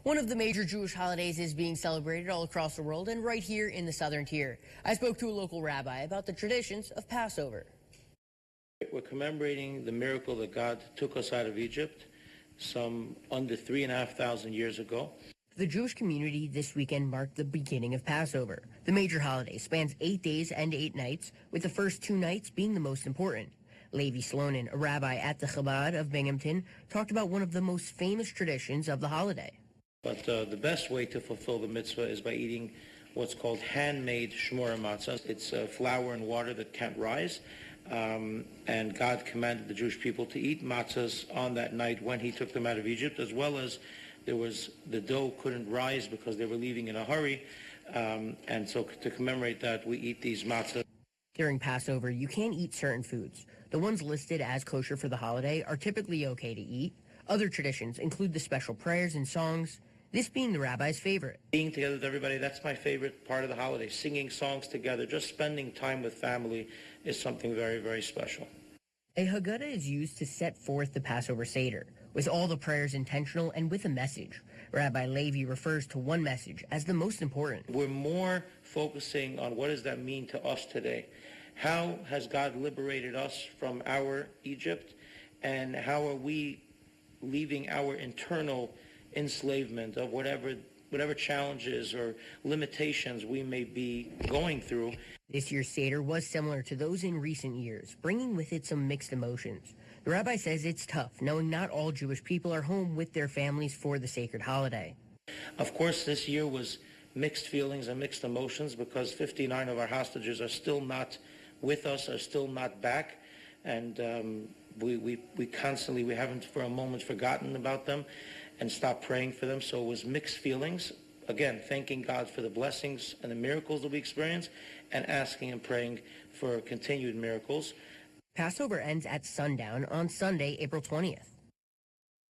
One of the major Jewish holidays is being celebrated all across the world and right here in the southern tier. I spoke to a local rabbi about the traditions of Passover. We're commemorating the miracle that God took us out of Egypt some under 3,500 years ago. The Jewish community this weekend marked the beginning of Passover. The major holiday spans 8 days and 8 nights, with the first 2 nights being the most important. Levi Slonin, a rabbi at the Chabad of Binghamton, talked about one of the most famous traditions of the holiday. But the best way to fulfill the mitzvah is by eating what's called handmade shmura matzah. It's flour and water that can't rise. And God commanded the Jewish people to eat matzahs on that night when he took them out of Egypt, as well as the dough couldn't rise because they were leaving in a hurry. And so to commemorate that, we eat these matzahs. During Passover, you can't eat certain foods. The ones listed as kosher for the holiday are typically okay to eat. Other traditions include the special prayers and songs, this being the rabbi's favorite. Being together with everybody, that's my favorite part of the holiday. Singing songs together, just spending time with family is something very, very special. A Haggadah is used to set forth the Passover Seder, with all the prayers intentional and with a message. Rabbi Levi refers to one message as the most important. We're more focusing on what does that mean to us today. How has God liberated us from our Egypt, and how are we leaving our internal enslavement of whatever challenges or limitations we may be going through. This year's Seder was similar to those in recent years, bringing with it some mixed emotions. The rabbi says it's tough, knowing not all Jewish people are home with their families for the sacred holiday. Of course, this year was mixed feelings and mixed emotions because 59 of our hostages are still not with us, are still not back, and we haven't for a moment forgotten about them and stopped praying for them. So it was mixed feelings. Again, thanking God for the blessings and the miracles that we experience and asking and praying for continued miracles. Passover ends at sundown on Sunday, April 20th.